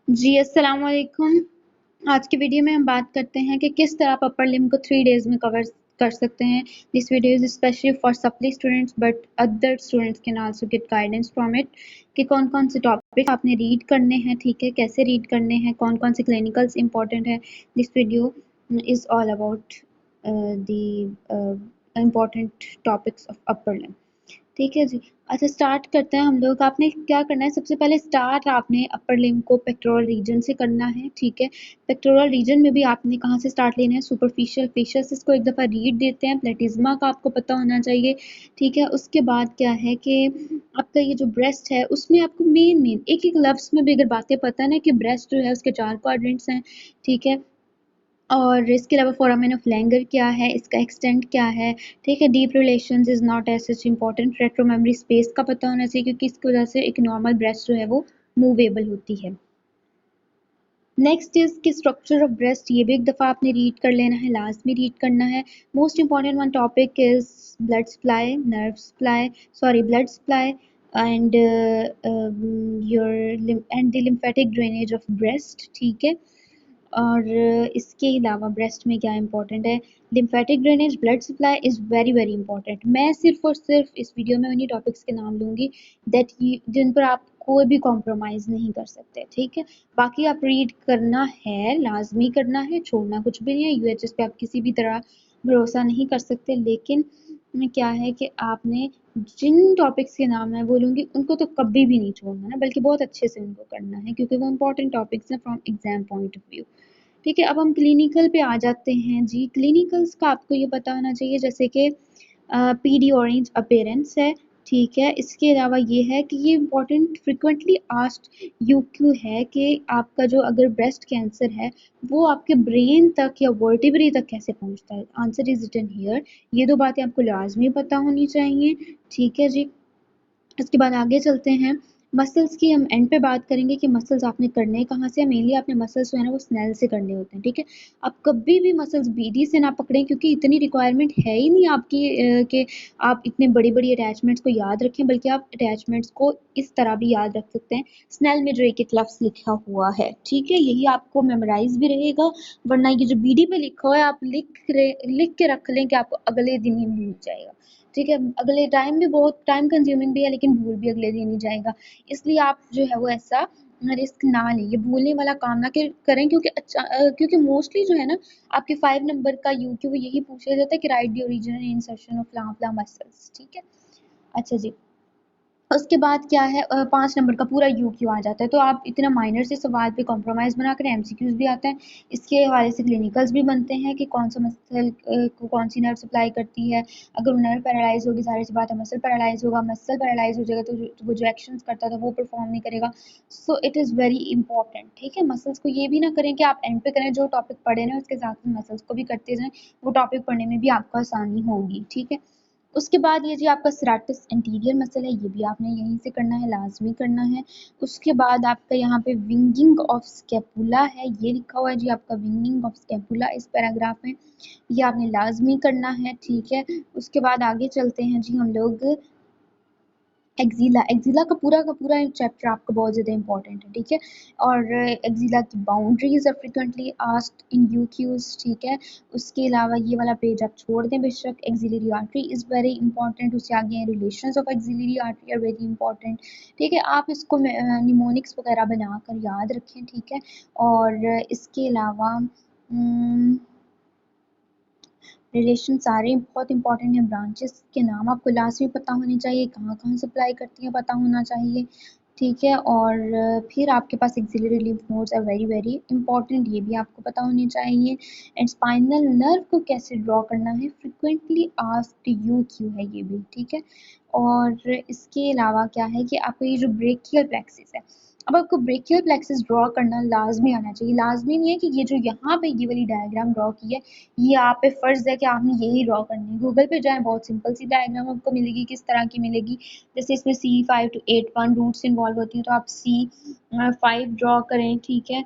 जी, अस्सलाम वालेकुम। आज की वीडियो में हम बात करते हैं कि किस तरह आप अपर लिम्ब को 3 डेज़ में कवर कर सकते हैं। This video is specially for supply students but other students can also get guidance from it कि कौन-कौन से टॉपिक आपने रीड करने हैं, ठीक है? कैसे रीड करने हैं, कौन-कौन से क्लिनिकल्स इम्पोर्टेंट हैं। This video is all about important topics of upper limb. ठीक है जी। अच्छा स्टार्ट करते हैं हम लोग। आपने क्या करना है, सबसे पहले स्टार्ट आपने अपर लिम्ब को पेक्टोरल रीजन से करना है, ठीक है। पेक्टोरल रीजन में भी आपने कहाँ से स्टार्ट लेना है, सुपरफिशियल फेशियस को एक दफ़ा रीड देते हैं, प्लेटिज्मा का आपको पता होना चाहिए, ठीक है। उसके बाद क्या है कि आपका ये जो ब्रेस्ट है उसमें आपको मेन एक-एक लफ्ज़ में भी अगर बातें पता है ना कि ब्रेस्ट जो है उसके 4 क्वाड्रेंट्स हैं, ठीक है। और इसके अलावा फोरामेन ऑफ लैंगर क्या है, इसका एक्सटेंट क्या है, ठीक है। Deep relations is not as such important. Retro memory space का पता होना चाहिए क्योंकि इसकी वजह से एक नॉर्मल ब्रेस्ट जो है वो मूवेबल होती है। नेक्स्ट इज़ कि स्ट्रक्चर ऑफ ब्रेस्ट, ये भी एक दफ़ा आपने रीड कर लेना है, लास्ट में रीड करना है। Most important one topic is blood supply, nerve supply, blood supply and your and the lymphatic drainage of breast, ठीक है। और इसके अलावा ब्रेस्ट में क्या इंपॉर्टेंट है, lymphatic drainage, blood supply is very very important. मैं सिर्फ और सिर्फ इस वीडियो में उन्हीं टॉपिक्स के नाम लूँगी दैट जिन पर आप कोई भी कॉम्प्रोमाइज़ नहीं कर सकते, ठीक है। बाकी आप रीड करना है, लाजमी करना है, छोड़ना कुछ भी नहीं है। यूएचएस पे आप किसी भी तरह भरोसा नहीं कर सकते, लेकिन क्या है कि आपने जिन टॉपिक्स के नाम मैं बोलूँगी उनको तो कभी भी नहीं छोड़ना है, बल्कि बहुत अच्छे से उनको करना है क्योंकि वो इंपॉर्टेंट टॉपिक्स हैं from exam point of view, ठीक है। अब हम क्लिनिकल पे आ जाते हैं जी। क्लिनिकल्स का आपको ये पता होना चाहिए जैसे कि पीडी ऑरेंज अपीयरेंस है, ठीक है। इसके अलावा ये है कि ये इम्पोर्टेंट फ्रिक्वेंटली आस्क्ड यूक्यू है कि आपका जो अगर ब्रेस्ट कैंसर है वो आपके ब्रेन तक या वर्टिब्रे तक कैसे पहुंचता है। Answer is written here. ये दो बातें आपको लाजमी पता होनी चाहिए, ठीक है जी। इसके बाद आगे चलते हैं। मसल्स की हम एंड पे बात करेंगे कि मसल्स आपने करने कहाँ से, मेनली आपने मसल्स जो है ना वो स्नेल से करने होते हैं, ठीक है। आप कभी भी मसल्स बीडी से ना पकड़ें क्योंकि इतनी रिक्वायरमेंट है ही नहीं आपकी कि आप इतने बड़ी बड़ी अटैचमेंट्स को याद रखें, बल्कि आप अटैचमेंट्स को इस तरह भी याद रख सकते हैं, स्नेल में जो एक एक लफ्ज़ लिखा हुआ है, ठीक है। यही आपको मेमोराइज भी रहेगा, वरना ये जो बीडी पे लिखा हुआ है आप लिख के रख लें कि आपको अगले दिन ही भूल जाएगा, ठीक है। अगले टाइम भी बहुत टाइम कंज्यूमिंग भी है, लेकिन भूल भी अगले दिन ही जाएगा। इसलिए आप जो है वो ऐसा रिस्क ना लें, ये भूलने वाला काम ना करें क्योंकि क्योंकि मोस्टली जो है ना आपके 5 नंबर का यूक्यू यही पूछा जाता है कि write the original insertion of फ्ला मसल्स, ठीक है। अच्छा जी। उसके बाद क्या है 5 नंबर का पूरा यूक्यू आ जाता है, तो आप इतना माइनर से सवाल पे कॉम्प्रोमाइज़ बना कर एमसीक्यूज़ भी आते हैं। इसके हवाले से क्लिनिकल्स भी बनते हैं कि कौन सा मसल को कौन सी नर्व सप्लाई करती है। अगर वो नर्व पैरालाइज़ होगी, ज़ाहिर सी बात है मसल पैरालाइज़ होगा, मसल पैरालाइज़ हो जाएगा तो वो जो एक्शंस करता था वो परफॉर्म नहीं करेगा। So it is very important, ठीक है। मसल्स को ये भी ना करें कि आप एंड पे करें, जो टॉपिक पढ़े ना उसके साथ में मसल्स को भी करते जाएँ, वो टॉपिक पढ़ने में भी आपको आसानी होगी, ठीक है। उसके बाद ये जी आपका सेरेटस एंटीरियर मसल है, ये भी आपने यहीं से करना है, लाजमी करना है। उसके बाद आपका यहाँ पे विंगिंग ऑफ स्कैपुला है, ये लिखा हुआ है जी आपका विंगिंग ऑफ स्कैपुला इस पैराग्राफ में, ये आपने लाजमी करना है, ठीक है। उसके बाद आगे चलते हैं जी हम लोग एक्जिला का पूरा चैप्टर आपका बहुत ज़्यादा इंपॉर्टेंट है, ठीक है। और एक्जिला की boundaries are frequently asked in यूक्यूज, ठीक है। उसके अलावा ये वाला पेज आप छोड़ दें बेशक। Axillary artery is very important, उससे आगे हैं relations of axillary artery are very important, ठीक है। आप इसको निमोनिक्स वगैरह बनाकर याद रखें, ठीक है। और इसके अलावा रिलेशन सारे बहुत इंपॉर्टेंट हैं। ब्रांचेस के नाम आपको लाजमी पता होने चाहिए, कहाँ कहाँ सप्लाई करती हैं पता होना चाहिए, ठीक है। और फिर आपके पास axillary lymph nodes are very very important, ये भी आपको पता होने चाहिए। एंड स्पाइनल नर्व को कैसे ड्रॉ करना है, फ्रिक्वेंटली आस्क्ड यूक्यू है ये भी, ठीक है। और इसके अलावा क्या है कि आपको ये जो ब्रेकियल प्लेक्सिस है, अब आपको ब्रेकियल प्लेक्सिस ड्रॉ करना लाजमी आना चाहिए। लाजमी नहीं है कि ये जो यहाँ पे ये वाली डायग्राम ड्रॉ की है ये आप पे फ़र्ज़ है कि आपने यही ड्रॉ करनी है। गूगल पे जाएँ, बहुत सिंपल सी डायग्राम आपको मिलेगी, किस तरह की मिलेगी। जैसे इसमें C5 to 8 1 रूट्स इन्वॉल्व होती हैं, तो आप C5 ड्रॉ करें, ठीक है।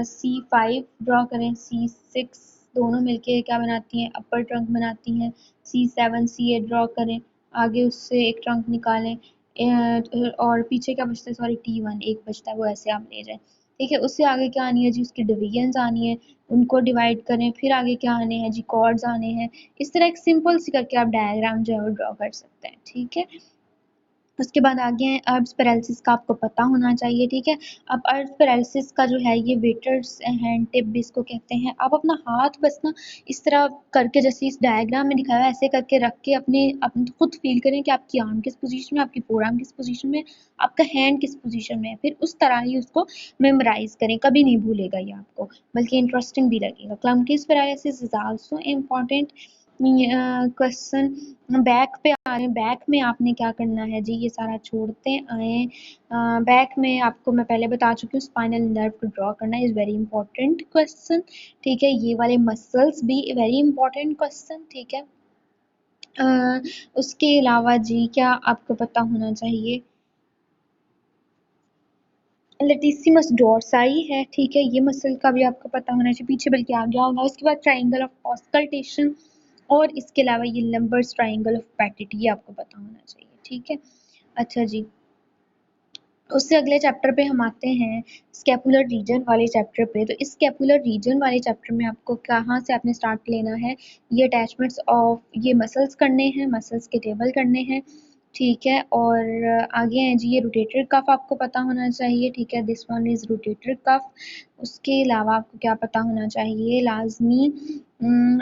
C5 ड्रॉ करें, C6 दोनों मिलके क्या बनाती हैं, अपर ट्रंक बनाती हैं। C7 C8 ड्रॉ करें, आगे उससे एक ट्रंक निकालें। और पीछे क्या बचता है, सॉरी T1 एक बचता है, वो ऐसे आप ले जाएँ। ठीक है। उससे आगे क्या आनी है जी, उसकी डिवीजन्स आनी है, उनको डिवाइड करें, फिर आगे क्या आने हैं जी, कॉर्ड्स आने हैं। इस तरह एक सिंपल सी करके आप डायग्राम जो है वो ड्रॉ कर सकते हैं। ठीक है। उसके बाद आगे हैं अर्ब्स पैरालिसिस का, आपको पता होना चाहिए। ठीक है। अब अर्ब्स पैरालिसिस का जो है ये वेटर्स हैंड टिप भी इसको कहते हैं। आप अपना हाथ बस ना इस तरह करके, जैसे इस डायग्राम में दिखाया है, ऐसे करके रख के अपने खुद फील करें कि आपकी आर्म किस पोजीशन में, आपकी फोर आर्म किस पोजीशन में, आपका हैंड किस पोजीशन में है। फिर उस तरह ही उसको मेमोराइज करें, कभी नहीं भूलेगा ये आपको, बल्कि इंटरेस्टिंग भी लगेगा। Klumpke's paralysis is also important question. Back पे आ रहे हैं, बैक में आपने क्या करना है जी, ये सारा छोड़ते आए। बैक में आपको मैं पहले बता चुकी हूँ, स्पाइनल नर्व को ड्रॉ करना इज वेरी इंपॉर्टेंट क्वेश्चन। ठीक है। ये वाले मसल्स भी वेरी इंपॉर्टेंट क्वेश्चन। ठीक है। उसके अलावा जी क्या आपको पता होना चाहिए, लेटिसिमस डोर्साई है। ठीक है। ये मसल का भी आपको पता होना चाहिए, पीछे बल्कि आ गया होगा। उसके बाद ट्राइंगल ऑफ ऑस्कल्टेशन, और इसके अलावा ये लंबर्स ट्राइंगल ऑफ पैटिट, ये आपको पता होना चाहिए। ठीक है। अच्छा जी, उससे अगले चैप्टर पे हम आते हैं, स्कैपुलर रीजन वाले चैप्टर पे। तो इस स्कैपुलर रीजन वाले चैप्टर में आपको कहाँ से आपने स्टार्ट लेना है, ये अटैचमेंट्स ऑफ ये मसल्स करने हैं, मसल्स के टेबल करने हैं। ठीक है। और आगे हैं जी, ये रोटेटर कफ आपको पता होना चाहिए। ठीक है। This one is rotator cuff. उसके अलावा आपको क्या पता होना चाहिए, लाजमी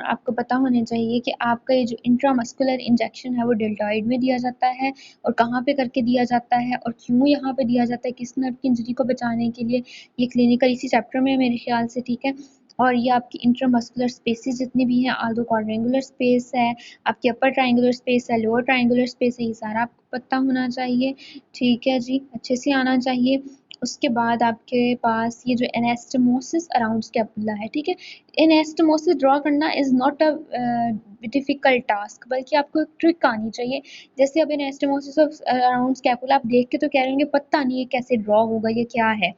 आपको पता होना चाहिए कि आपका ये जो इंट्रामस्कुलर इंजेक्शन है वो डेल्टॉइड में दिया जाता है, और कहाँ पे करके दिया जाता है, और क्यों यहाँ पे दिया जाता है, किस नर्व की इंजरी को बचाने के लिए। ये क्लिनिकल इसी चैप्टर में है मेरे ख्याल से। ठीक है। और ये आपकी इंट्रामस्कुलर स्पेसेस जितनी भी हैं, आल्दो क्वाड्रेंगुलर स्पेस है, आपकी अपर ट्रायंगुलर स्पेस है, लोअर ट्रायंगुलर स्पेस है, ये सारा आपको पता होना चाहिए। ठीक है जी, अच्छे से आना चाहिए। उसके बाद आपके पास ये जो एनास्टमोसिस अराउंड स्कैपुला है। ठीक है। एनास्टमोसिस ड्रॉ करना is not a difficult task, बल्कि आपको एक ट्रिक आनी चाहिए। जैसे अब एनास्टमोसिस ऑफ अराउंड स्कैपुला आप देख के तो कह रहे होंगे पता नहीं है कैसे ड्रॉ होगा, ये क्या है।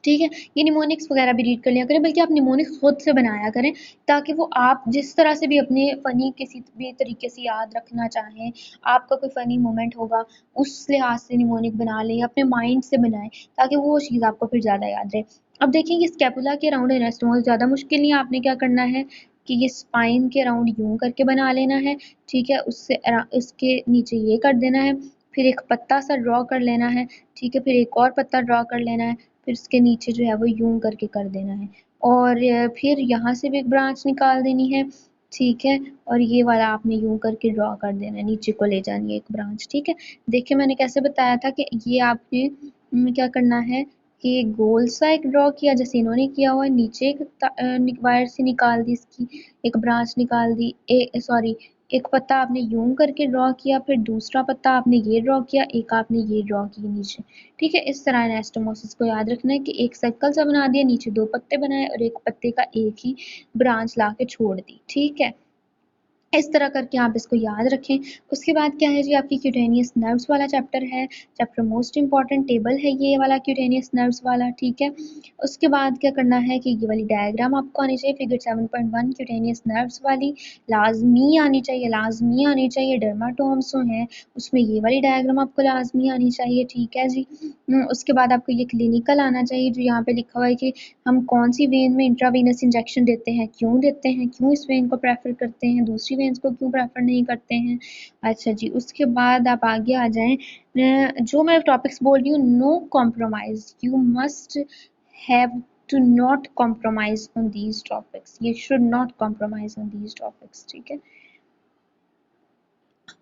ठीक है। ये निमोनिक्स वगैरह भी रीड कर लिया करें, बल्कि आप निमोनिक्स खुद से बनाया करें, ताकि वो आप जिस तरह से भी अपने फ़नी किसी भी तरीके से याद रखना चाहें, आपका कोई फ़नी मोमेंट होगा, उस लिहाज से निमोनिक बना लें, अपने माइंड से बनाएं, ताकि वो चीज़ आपको फिर ज़्यादा याद रहे। अब देखिए, ये स्कैपुला के अराउंड एनास्टोमोस ज़्यादा मुश्किल नहीं है। आपने क्या करना है कि ये स्पाइन के अराउंड यूं करके बना लेना है। ठीक है। उसके नीचे ये कर देना है, फिर एक पत्ता सा ड्रॉ कर लेना है। ठीक है। फिर एक और पत्ता ड्रॉ कर लेना है, फिर उसके नीचे जो है वो यूं करके कर देना है, और फिर यहाँ से भी एक ब्रांच निकाल देनी है। ठीक है। और ये वाला आपने यूं करके ड्रॉ कर देना है, नीचे को ले जानी है एक ब्रांच। ठीक है। देखिए, मैंने कैसे बताया था कि ये आपने क्या करना है कि गोल सा एक ड्रॉ किया, जैसे इन्होंने किया हुआ है, नीचे एक वायर से निकाल दी, इसकी एक ब्रांच निकाल दी, सॉरी, एक पत्ता आपने यूं करके ड्रॉ किया, फिर दूसरा पत्ता आपने ये ड्रॉ किया, एक आपने ये ड्रॉ किया नीचे। ठीक है। इस तरह एनास्टोमोसिस को याद रखना है कि एक सर्कल सा बना दिया, नीचे दो पत्ते बनाए, और एक पत्ते का एक ही ब्रांच ला के छोड़ दी। ठीक है। इस तरह करके आप इसको याद रखें। उसके बाद क्या है जी, आपकी क्यूटेनियस नर्व्स वाला चैप्टर है। चैप्टर मोस्ट इंपॉर्टेंट टेबल है ये वाला, क्यूटेनियस नर्व्स वाला। ठीक है। उसके बाद क्या करना है कि ये वाली डायग्राम आपको आनी चाहिए, फिगर 7.1 क्यूटेनियस नर्व्स वाली लाजमी आनी चाहिए, लाजमी आनी चाहिए। डर्माटोम्स जो हैं उसमें ये वाली डायग्राम आपको लाजमी आनी चाहिए। ठीक है जी। उसके बाद आपको ये क्लिनिकल आना चाहिए, जो यहाँ पे लिखा हुआ है कि हम कौन सी वेन में इंट्रावेनस इंजेक्शन देते हैं, क्यों देते हैं, क्यों इस वेन को प्रेफर करते हैं, दूसरी वेन्स को क्यों प्रेफर नहीं करते हैं। अच्छा जी, उसके बाद आप आगे आ जाएं, जो मैं टॉपिक्स बोल रही हूँ, no compromise, you must have to not compromise on these topics, you should not compromise on these topics। ठीक है।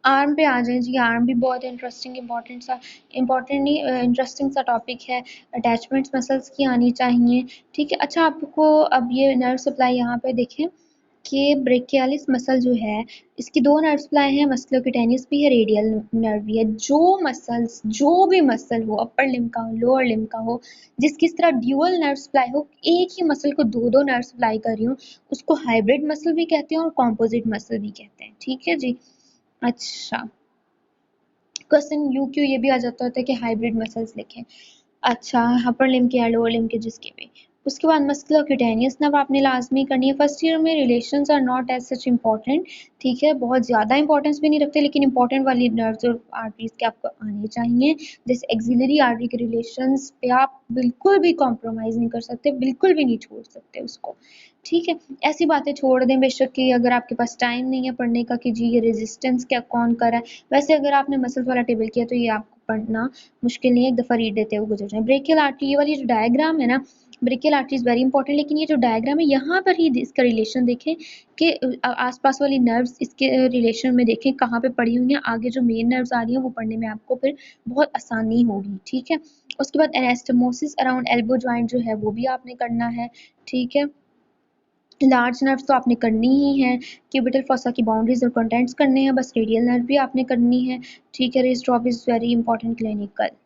आर्म पे आ जाए जी, आर्म भी बहुत इंटरेस्टिंग इंपॉर्टेंट नहीं, इंटरेस्टिंग सा टॉपिक है। अटैचमेंट्स मसल्स की आनी चाहिए। ठीक है। अच्छा, आपको अब ये नर्व सप्लाई यहाँ पे देखें कि ब्रेकियालिस मसल जो है, इसकी दो नर्व सप्लाई है, मस्कुलोक्यूटेनियस भी है, रेडियल नर्व भी है। जो भी मसल हो, अपर लिम्ब का हो, लोअर लिम्ब का हो, जिसकी इस तरह ड्यूअल नर्व सप्लाई हो, एक ही मसल को दो दो नर्व सप्लाई कर रही हूँ, उसको हाइब्रिड मसल भी कहते हैं और कॉम्पोजिट मसल भी कहते हैं। ठीक है जी। अच्छा, क्वेश्चन यू क्यू ये भी आ जाता होता है कि हाइब्रिड मसल्स लिखें। अच्छा, अपर लिम्ब के या लोअर लिम्ब के, जिसके भी। उसके बाद मस्कुलोक्यूटेनियस नर्व आपने लाजमी करनी है। फर्स्ट ईयर में relations are not as such important. ठीक है। बहुत ज़्यादा इंपॉर्टेंस भी नहीं रखते, लेकिन इंपॉर्टेंट वाली नर्व्स और आर्टरीज के आपको आने चाहिए। जैसे एक्सिलरी आर्टरी के रिलेशंस पे आप बिल्कुल भी कॉम्प्रोमाइज़ नहीं कर सकते, बिल्कुल भी नहीं छोड़ सकते उसको, ठीक है? ऐसी बातें छोड़ दें बेशक कि अगर आपके पास टाइम नहीं है पढ़ने का कि जी ये रेज़िस्टेंस क्या कौन कर रहा है, वैसे अगर आपने मसल्स वाला टेबल किया तो ये आपको पढ़ना मुश्किल नहीं है, एक दफ़ा रीड देते हुए गुज़र जाएँ। ब्रेकियल आर्टरी ये वाली जो डायग्राम है ना, brachial artery is very important, लेकिन ये जो डायग्राम है यहाँ पर ही इसका रिलेशन देखें कि आस-पास वाली नर्व्स इसके रिलेशन में देखें कहाँ पे पड़ी हुई हैं, आगे जो मेन नर्व्स आ रही हैं वो पढ़ने में आपको फिर बहुत आसानी होगी, ठीक है? उसके बाद एनास्टोमोसिस अराउंड एल्बो जॉइंट जो है वो भी आपने करना है, ठीक है? लार्ज नर्व्स तो आपने करनी ही है, क्यूबिटल फॉसा की बाउंड्रीज़ और कंटेंट्स करने हैं, बस रेडियल नर्व भी आपने करनी है, ठीक है? Rest of is very important clinical.